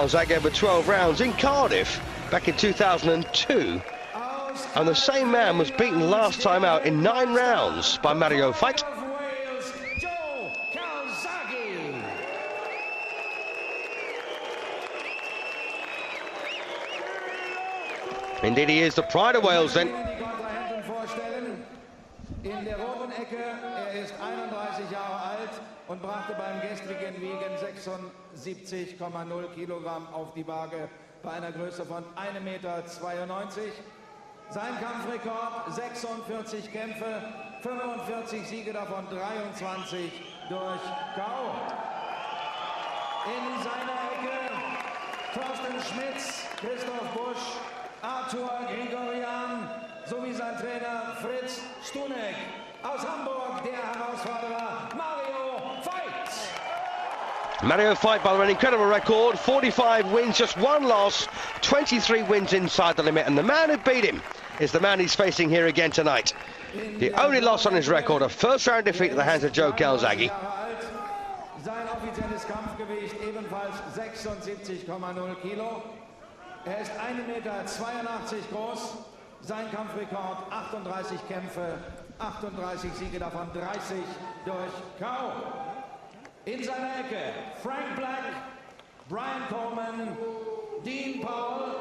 Calzaghe over 12 rounds in Cardiff back in 2002. And the same man was beaten last time out in 9 rounds by Veit. Indeed, he is the pride of Wales then. In der roten Ecke, ist 31 Jahre alt und brachte beim gestrigen Wiegen 76,0 Kilogramm auf die Waage bei einer Größe von 1,92 Meter. Sein Kampfrekord 46 Kämpfe, 45 Siege, davon 23 durch K.O. In seiner Ecke Thorsten Schmitz, Christoph Busch, Arthur Grigorian sowie sein Trainer Fritz Stunek. Aus Hamburg der Herausforderer Veit, by the way, an incredible record, 45 wins, just 1 loss, 23 wins inside the limit, and the man who beat him is the man he's facing here again tonight. The only loss on his record, a first-round defeat at the hands of Joe Calzaghe. Sein offizielles Kampfgewicht ebenfalls 76,0 Kilo. Ist 1,82 Meter groß. Sein Kampfrekord 38 Kämpfe, 38 Siege, davon 30 durch K.O. In seiner Ecke Frank Black, Brian Coleman, Dean Powell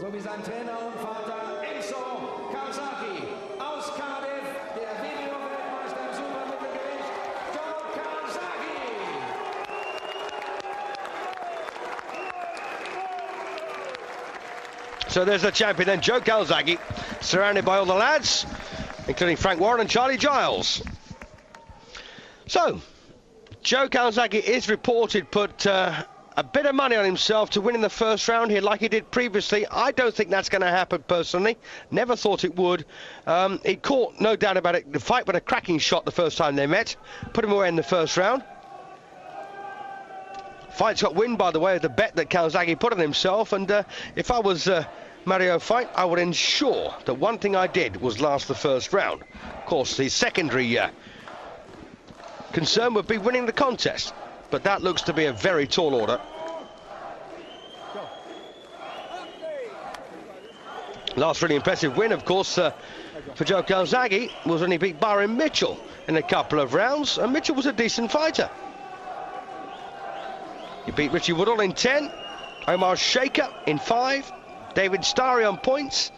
sowie sein Trainer und Vater Enzo Calzaghe aus Cardiff, der Video-Weltmeister im Supermittelgewicht Joe Calzaghe. So there's the champion then, Joe Calzaghe, surrounded by all the lads, including Frank Warren and Charlie Giles. So, Joe Calzaghe is reported put a bit of money on himself to win in the first round here like he did previously. I don't think that's going to happen personally. Never thought it would. He caught, no doubt about it, the fight with a cracking shot the first time they met. Put him away in the first round. Fight's got win, by the way, of the bet that Calzaghe put on himself. And if I was Veit, I would ensure that one thing I did was last the first round. Of course, the secondary concern would be winning the contest, but that looks to be a very tall order. Last really impressive win, of course, for Joe Calzaghe was when he beat Byron Mitchell in a couple of rounds, and Mitchell was a decent fighter. He beat Richie Woodall in 10, Omar Shaker in 5, David Starry on points.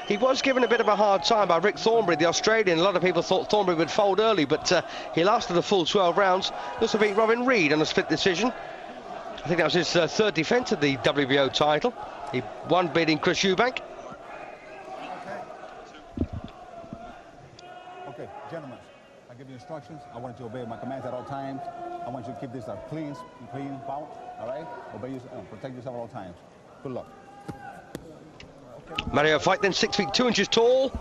He was given a bit of a hard time by Rick Thornberry, the Australian. A lot of people thought Thornberry would fold early, but he lasted the full 12 rounds. He also beat Robin Reed on a split decision. I think that was his third defence of the WBO title. He won beating Chris Eubank. Okay, gentlemen, I give you instructions. I want you to obey my commands at all times. I want you to keep this a clean bout, all right? Obey yourself, protect yourself at all times. Good luck. Veit then 6 feet 2 inches tall,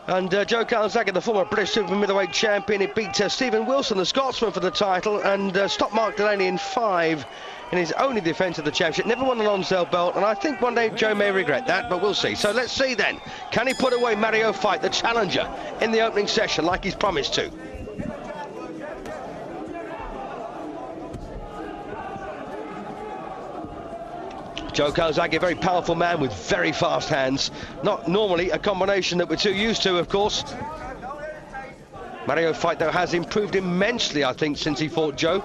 and Joe Calzaghe, the former British super middleweight champion, he beat Stephen Wilson, the Scotsman, for the title, and stopped Mark Delaney in 5 in his only defence of the championship. Never won the Lonsdale belt, and I think one day Joe may regret that, but we'll see. So let's see then, can he put away Veit, the challenger, in the opening session like he's promised to? Joe Calzaghe, a very powerful man with very fast hands. Not normally a combination that we're too used to, of course. Veit, though, has improved immensely, I think, since he fought Joe.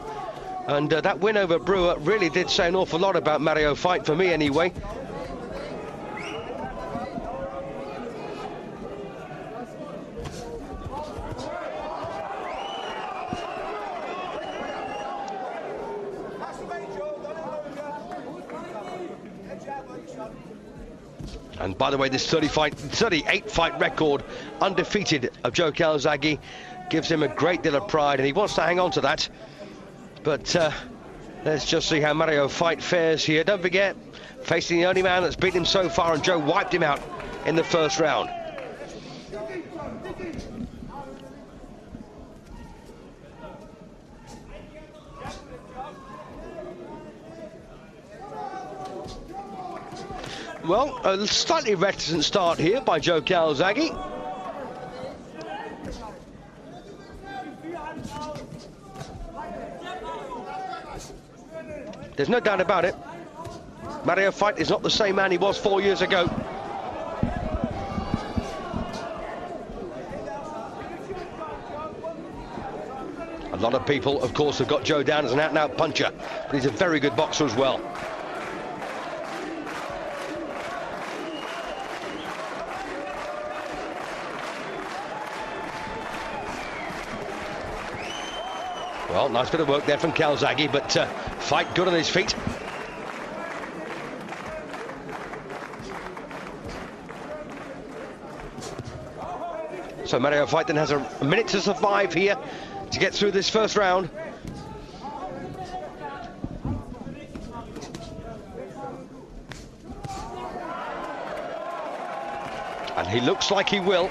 And that win over Brewer really did say an awful lot about Veit, for me anyway. And by the way, this 38 fight record, undefeated, of Joe Calzaghe gives him a great deal of pride, and he wants to hang on to that. But let's just see how Veit fares here. Don't forget, facing the only man that's beaten him so far, and Joe wiped him out in the first round. Well, a slightly reticent start here by Joe Calzaghe. There's no doubt about it. Mario Veit is not the same man he was 4 years ago. A lot of people, of course, have got Joe down as an out-and-out puncher, but he's a very good boxer as well. Well, nice bit of work there from Calzaghe, but Veit good on his feet. So Mario Veit then has a minute to survive here to get through this first round. And he looks like he will.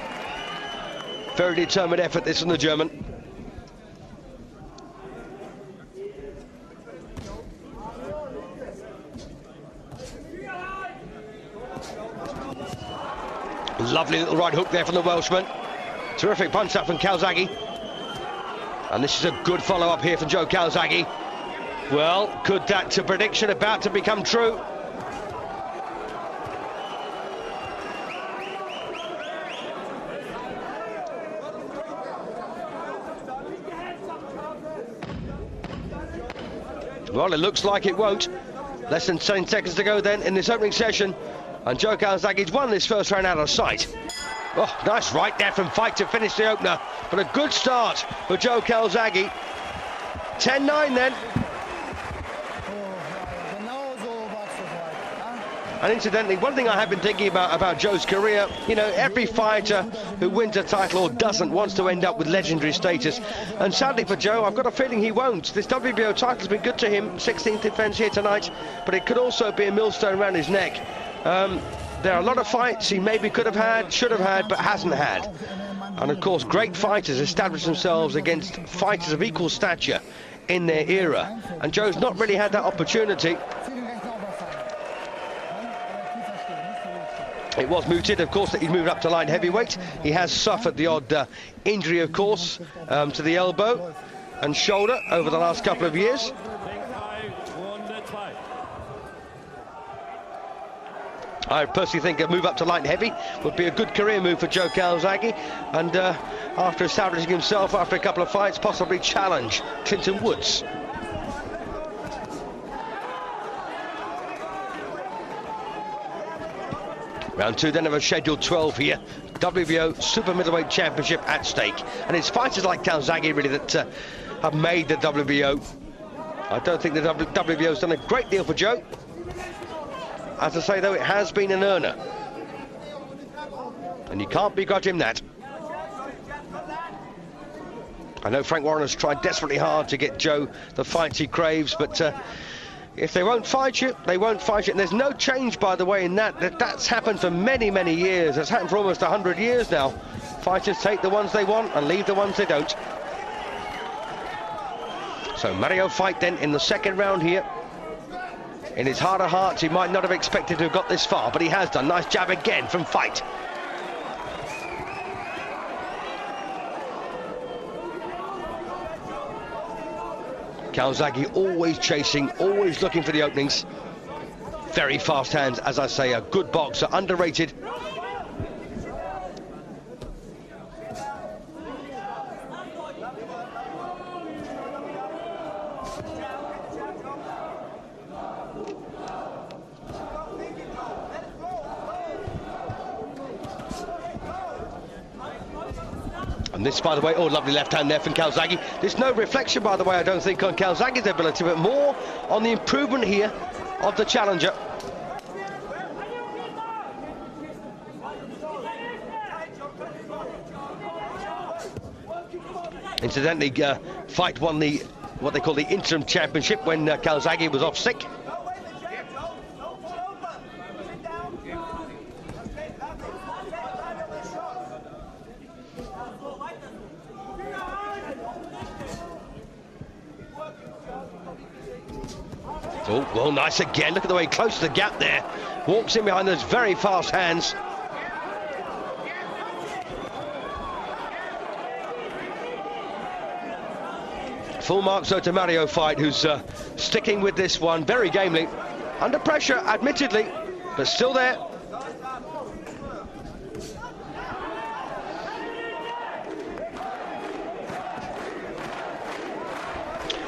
Very determined effort this from the German. Lovely little right hook there from the Welshman. Terrific punch up from Calzaghe. And this is a good follow-up here from Joe Calzaghe. Well, could that prediction about to become true? Well, it looks like it won't. Less than 10 seconds to go then in this opening session. And Joe Calzaghe's won this first round out of sight. Oh, nice right there from Veit to finish the opener. But a good start for Joe Calzaghe. 10-9 then. And incidentally, one thing I have been thinking about Joe's career, you know, every fighter who wins a title or doesn't wants to end up with legendary status. And sadly for Joe, I've got a feeling he won't. This WBO title's been good to him, 16th defence here tonight, but it could also be a millstone around his neck. There are a lot of fights he maybe could have had, should have had, but hasn't had. And of course, great fighters establish themselves against fighters of equal stature in their era. And Joe's not really had that opportunity. It was mooted, of course, that he's moved up to light heavyweight. He has suffered the odd injury, of course, to the elbow and shoulder over the last couple of years. I personally think a move up to light heavy would be a good career move for Joe Calzaghe, and after establishing himself after a couple of fights, possibly challenge Clinton Woods. Round two then of a scheduled 12 here. WBO Super Middleweight Championship at stake. And it's fighters like Calzaghe really that have made the WBO. I don't think the WBO's done a great deal for Joe. As I say though, it has been an earner. And you can't begrudge him that. I know Frank Warren has tried desperately hard to get Joe the fights he craves, but if they won't fight you, they won't fight you. And there's no change, by the way, in that. That's happened for many, many years. It's happened for almost 100 years now. Fighters take the ones they want and leave the ones they don't. So Mario Veit then in the second round here. In his heart of hearts, he might not have expected to have got this far, but he has done. Nice jab again from Veit. Calzaghe always chasing, always looking for the openings. Very fast hands, as I say, a good boxer, underrated. And this, by the way, oh, lovely left hand there from Calzaghe. There's no reflection, by the way, I don't think, on Calzaghe's ability, but more on the improvement here of the challenger. Incidentally, Veit won the what they call the interim championship when Calzaghe was off sick. Oh, well, nice again. Look at the way he closes the gap there. Walks in behind those very fast hands. Full marks though to Mario Veit, who's sticking with this one very gamely. Under pressure, admittedly, but still there.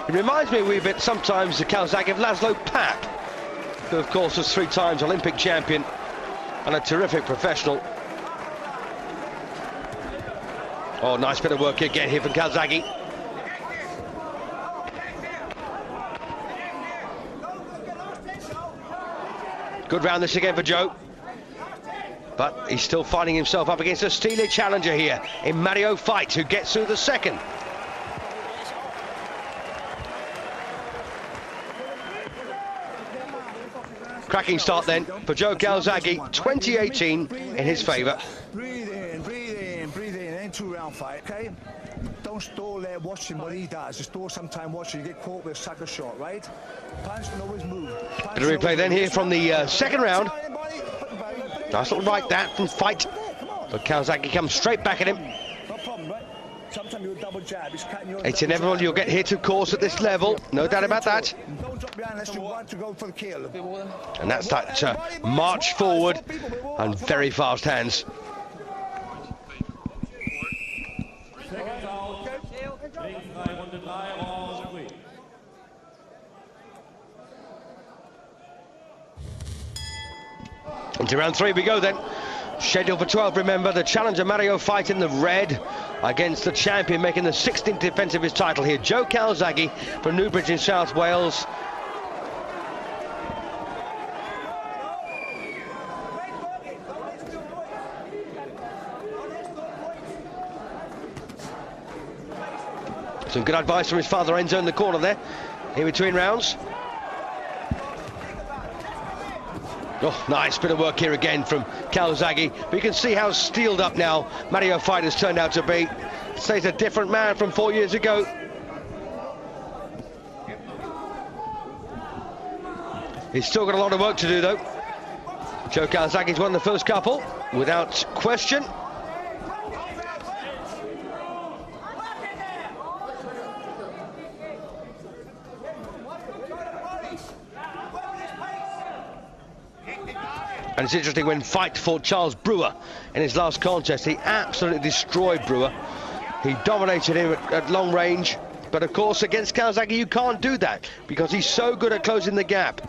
It reminds me a wee bit sometimes, the Calzaghe of Laszlo Papp, who of course was 3 times Olympic champion and a terrific professional. Oh, nice bit of work again here from Calzaghe. Good round this again for Joe. But he's still finding himself up against a steely challenger here in Mario Veit, who gets through the second. Cracking start then for Joe Calzaghe, 2018 in his favour. Breathe in, ain't 2-round fight, okay? Don't stall there watching what he does. Just stall some time watching, you get caught with a sucker shot, right? Punch and always move. Bit of replay then here from the second round. Nice little right that from Veit. But Calzaghe comes straight back at him. No problem, right? Sometimes you double jab. It's inevitable you'll get hit, of course, at this level. No doubt about that. Don't drop behind unless you want to go for the kill. And that's that march forward and very fast hands. Into round 3 we go then. Scheduled for 12, remember, the challenger Mario Veit in the red against the champion making the 16th defence of his title here, Joe Calzaghe from Newbridge in South Wales. Some good advice from his father Enzo in the corner there, in between rounds. Oh, nice bit of work here again from Calzaghe. But you can see how steeled up now Mario Veit has turned out to be. Stays a different man from 4 years ago. He's still got a lot of work to do, though. Joe Calzaghe's won the first couple, without question. And it's interesting, when Veit fought Charles Brewer in his last contest, he absolutely destroyed Brewer. He dominated him at long range, but of course against Calzaghe you can't do that because he's so good at closing the gap.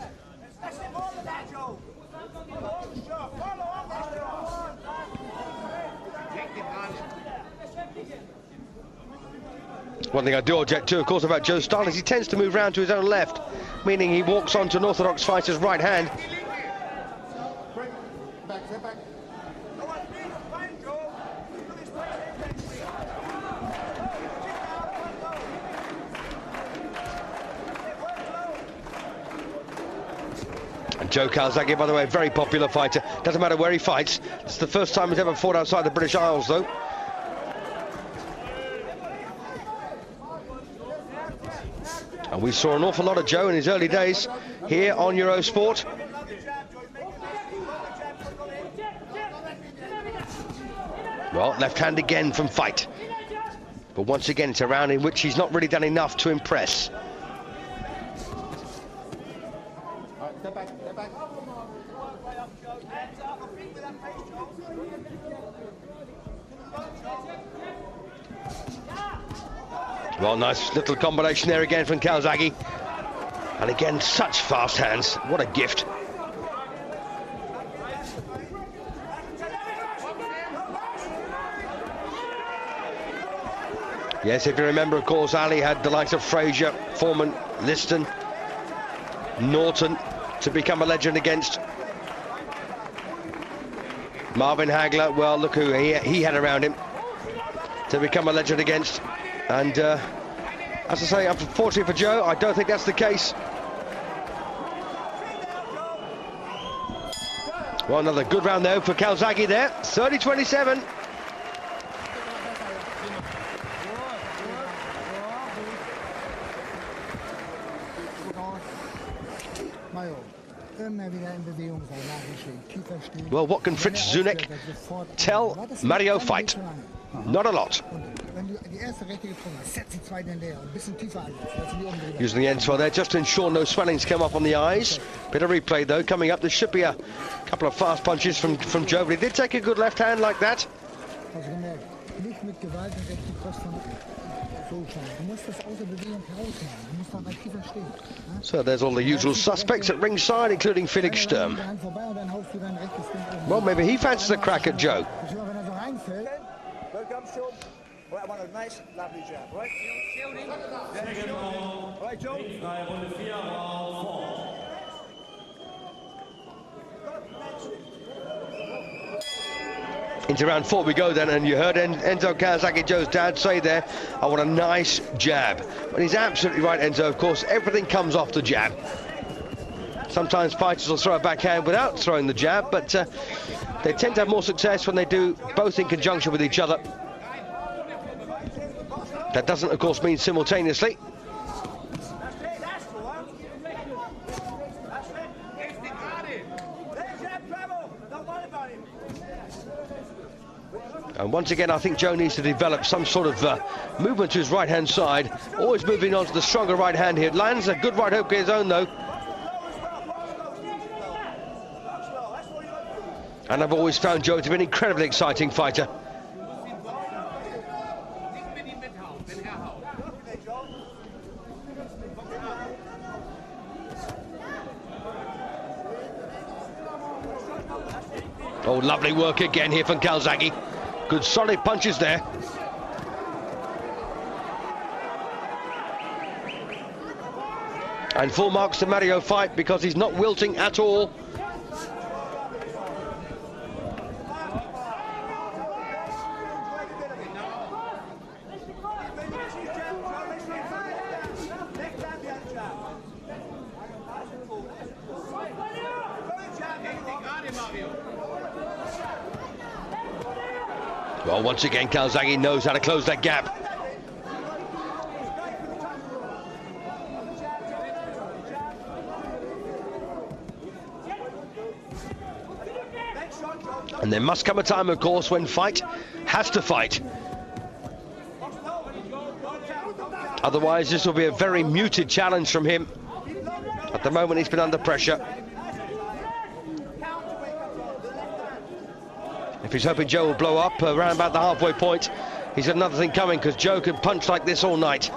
One thing I do object to, of course, about Joe's style is he tends to move round to his own left, meaning he walks onto an orthodox fighter's right hand. Joe Calzaghe, by the way, a very popular fighter. Doesn't matter where he fights. It's the first time he's ever fought outside the British Isles, though. And we saw an awful lot of Joe in his early days here on Eurosport. Well, left hand again from Veit. But once again, it's a round in which he's not really done enough to impress. Well, nice little combination there again from Calzaghe. And again, such fast hands. What a gift. Yes, if you remember, of course, Ali had the likes of Frazier, Foreman, Liston, Norton to become a legend against. Marvin Hagler, well, look who he had around him to become a legend against. And as I say, unfortunately for Joe, I don't think that's the case. Well, another good round though for Calzaghe there, 30-27. Well, what can Fritz Zuneck tell Mario Veit? Not a lot. Using the end swell there just to ensure no swellings come up on the eyes. Bit of replay though coming up. There should be a couple of fast punches from Joe, but he did take a good left hand like that. So there's all the usual suspects at ringside, including Felix Sturm. Well, maybe he fancies a crack at Joe. Right, one of a nice, lovely jab, right? Right, Joe? Into round 4 we go then, and you heard Enzo Calzaghe, Joe's dad, say there, I want a nice jab. And he's absolutely right, Enzo, of course, everything comes off the jab. Sometimes fighters will throw a backhand without throwing the jab, but they tend to have more success when they do both in conjunction with each other. That doesn't, of course, mean simultaneously. And once again, I think Joe needs to develop some sort of movement to his right-hand side. Always moving on to the stronger right hand here. Lands a good right hook of his own, though. And I've always found Joe to be an incredibly exciting fighter. Oh, lovely work again here from Calzaghe. Good solid punches there. And full marks to Mario Veit because he's not wilting at all. Well, once again, Calzaghe knows how to close that gap. And there must come a time, of course, when Veit has to fight. Otherwise, this will be a very muted challenge from him. At the moment, he's been under pressure. If he's hoping Joe will blow up around about the halfway point, he's got another thing coming, because Joe can punch like this all night.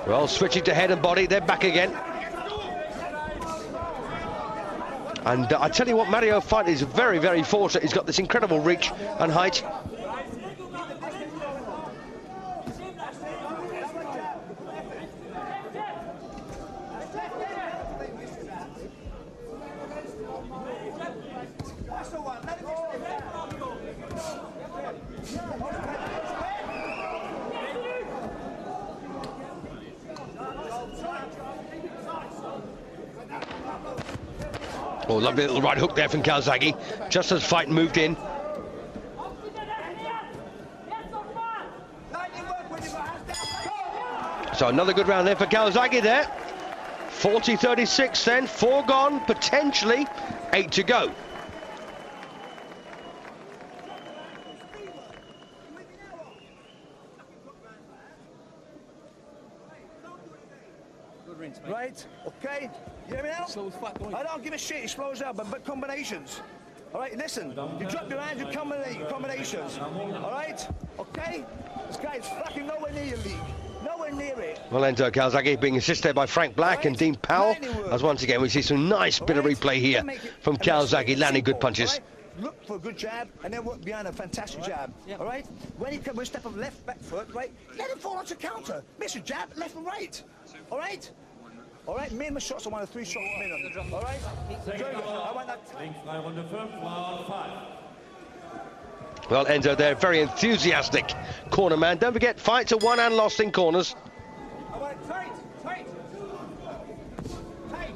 Well, switching to head and body, they're back again. And I tell you what, Mario Veit is very, very fortunate. He's got this incredible reach and height. Oh, lovely little right hook there from Calzaghe, just as Veit moved in. So another good round there for Calzaghe there. 40-36 then, 4 gone, potentially 8 to go. Right, okay. You hear me now? I don't give a shit, he slows down, but combinations. All right, listen, you drop your hands, you combinations. All right, okay? This guy's fucking nowhere near your league. Nowhere near it. Well, Enzo Calzaghe being assisted by Frank Black and Dean Powell. As once again, we see some nice bit of replay here from Calzaghe, landing good punches. Look for a good jab and then work behind a fantastic jab. All right? When he comes, step up left, back foot, right? Let him fall onto counter. Miss a jab, left and right. All right? All right, minimum shots, I want a 3 shot minimum. All right? I want that. Well, Enzo there, very enthusiastic corner man. Don't forget, fights are won and lost in corners. I want it tight, tight. Tight.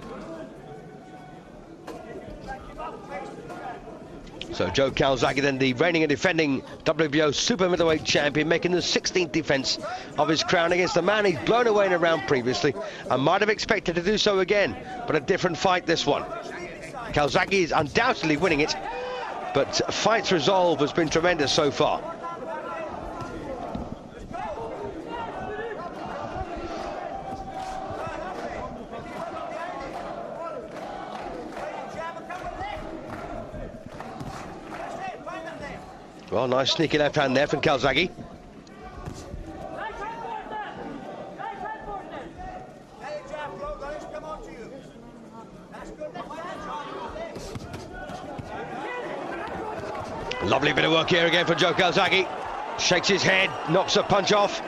So Joe Calzaghe, then the reigning and defending WBO super middleweight champion, making the 16th defense of his crown against the man he's blown away in a round previously and might have expected to do so again, but a different fight this one. Calzaghe is undoubtedly winning it, but Veit's resolve has been tremendous so far. Well, nice sneaky left hand there from Calzaghe. Lovely bit of work here again for Joe Calzaghe. Shakes his head, knocks a punch off.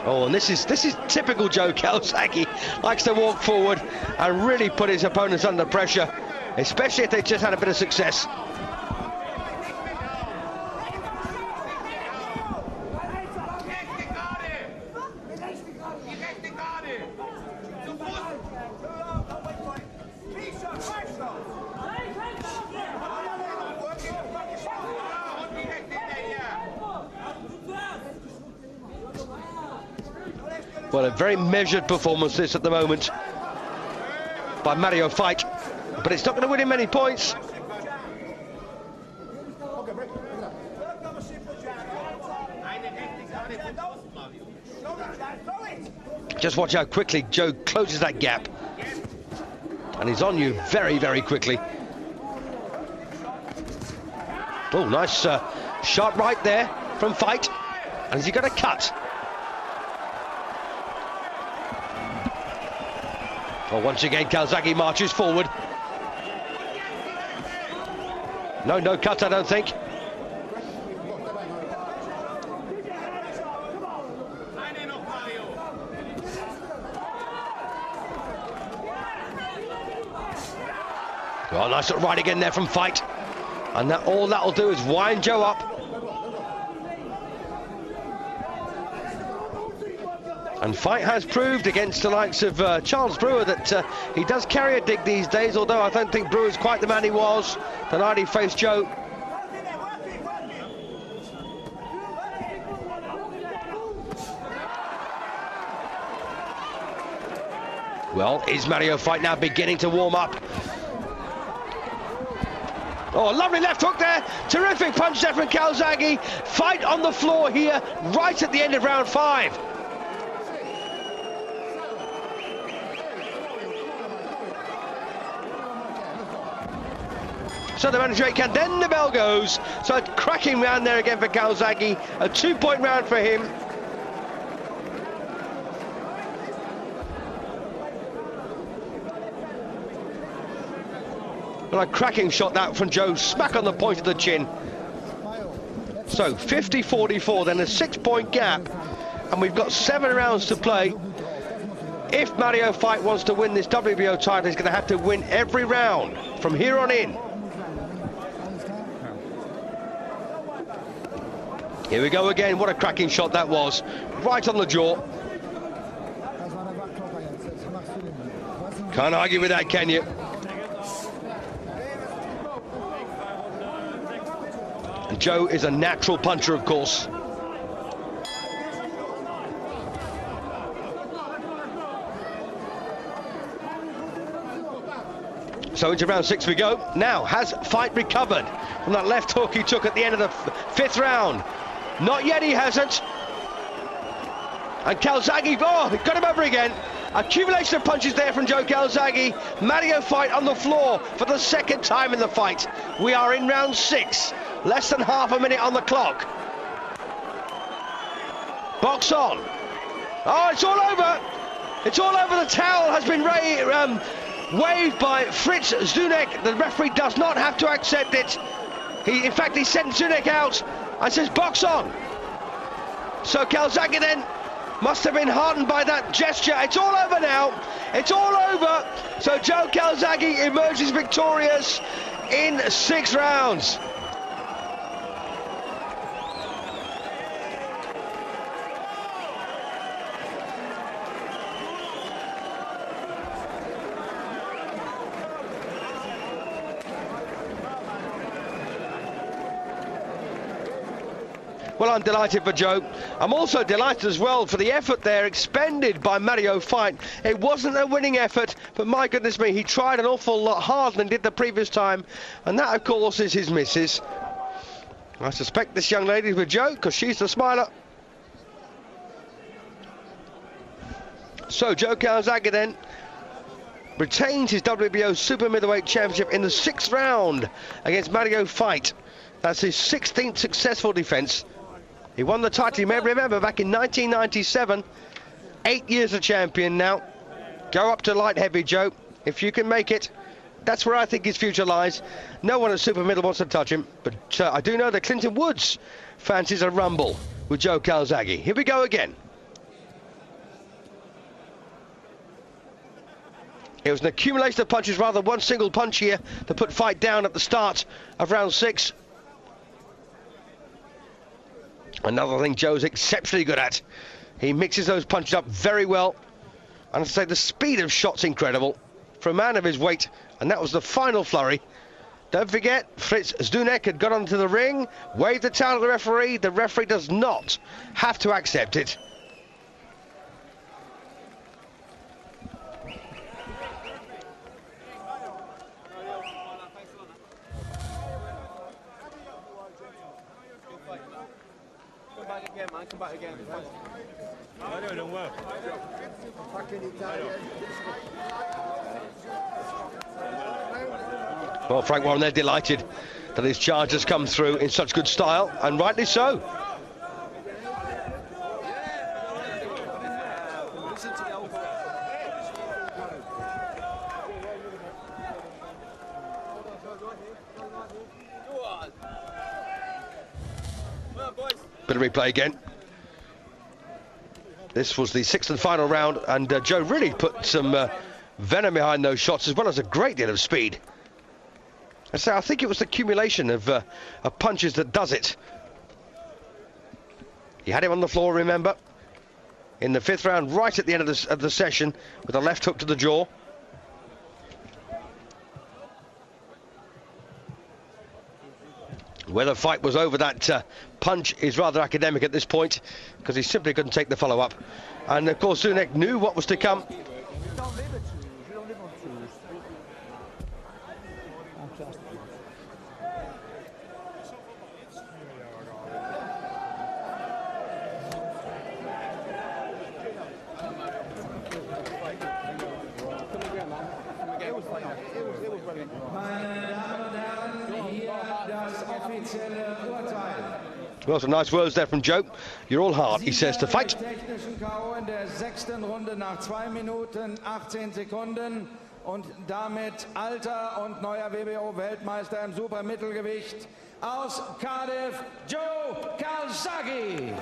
Oh, and this is typical Joe Calzaghe. Likes to walk forward and really put his opponents under pressure, especially if they just had a bit of success. Well, a very measured performance this at the moment by Mario Veit, but it's not going to win him many points. Just watch how quickly Joe closes that gap. And he's on you very, very quickly. Oh, nice shot right there from Veit. And has he got a cut? Well, once again, Calzaghe marches forward. No cut, I don't think. Well, nice little right again there from Veit. And all that'll do is wind Joe up. And Veit has proved against the likes of Charles Brewer that he does carry a dig these days, although I don't think Brewer's quite the man he was the night he faced Joe. Well, is Mario Veit now beginning to warm up? Oh, lovely left hook there. Terrific punch there from Calzaghe. Veit on the floor here, right at the end of round 5. So the manager can, then the bell goes. So a cracking round there again for Calzaghe. A 2-point round for him. Well, a cracking shot that from Joe, smack on the point of the chin. So 50-44, then a 6-point gap. And we've got 7 rounds to play. If Mario Veit wants to win this WBO title, he's going to have to win every round from here on in. Here we go again. What a cracking shot that was. Right on the jaw. Can't argue with that, can you? And Joe is a natural puncher, of course. So into round 6 we go. Now, has Veit recovered from that left hook he took at the end of the 5th round? Not yet, he hasn't. And Calzaghe, oh, he got him over again. Accumulation of punches there from Joe Calzaghe. Mario Veit on the floor for the 2nd time in the fight. We are in round 6. Less than half a minute on the clock. Box on. Oh, it's all over. It's all over. The towel has been waved by Fritz Zunek. The referee does not have to accept it. In fact, he sent Zunek out and says box on. So Calzaghe then must have been heartened by that gesture. It's all over now. It's all over. So Joe Calzaghe emerges victorious in 6 rounds. Well, I'm delighted for Joe. I'm also delighted as well for the effort there expended by Mario Veit. It wasn't a winning effort, but my goodness me, he tried an awful lot harder than he did the previous time, and that, of course, is his missus. I suspect this young lady is with Joe, because she's the smiler. So Joe Calzaghe then retains his WBO Super Middleweight Championship in the 6th round against Mario Veit. That's his 16th successful defence. He won the title, you may remember, back in 1997. 8 years a champion now. Go up to light heavy, Joe, if you can make it. That's where I think his future lies. No one at super middle wants to touch him, but I do know that Clinton Woods fancies a rumble with Joe Calzaghe. Here we go again. It was an accumulation of punches rather than one single punch here to put Veit down at the start of round 6. Another thing Joe's exceptionally good at. He mixes those punches up very well. And I say the speed of shot's incredible for a man of his weight. And that was the final flurry. Don't forget, Fritz Zdunek had got onto the ring, waved the towel to the referee. The referee does not have to accept it. Come back again. I don't work. Well, Frank Warren, they're delighted that his charge has come through in such good style, and rightly so. Bit of replay again. This was the 6th and final round, and Joe really put some venom behind those shots, as well as a great deal of speed. I think it was the accumulation of punches that does it. He had him on the floor, remember, in the 5th round, right at the end of the session, with a left hook to the jaw. Whether Veit was over that punch is rather academic at this point, because he simply couldn't take the follow-up. And of course Zdunek knew what was to come. Well, some nice words there from Joe. You're all hard, he says to Veit. Technischen K.O. in der 6. Runde nach 2 Minuten 18 Sekunden und damit alter und neuer WBO-Weltmeister im Supermittelgewicht aus Cardiff, Joe Calzaghe.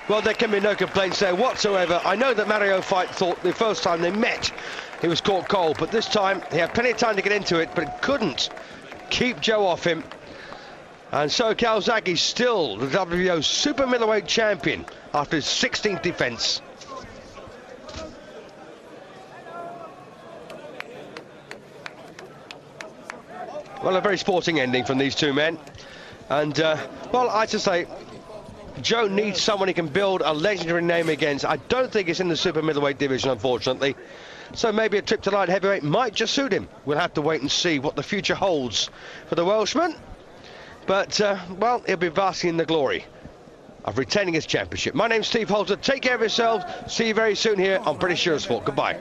Well, there can be no complaints there whatsoever. I know that Mario Veit thought the first time they met he was caught cold, but this time he had plenty of time to get into it, but couldn't keep Joe off him. And so Calzaghe is still the WBO Super Middleweight Champion after his 16th defence. Well, a very sporting ending from these two men. And, well, I just say, Joe needs someone he can build a legendary name against. I don't think it's in the super middleweight division, unfortunately. So maybe a trip to light heavyweight might just suit him. We'll have to wait and see what the future holds for the Welshman. But, well, he'll be basking in the glory of retaining his championship. My name's Steve Holter. Take care of yourselves. See you very soon here on British Eurosport. Goodbye.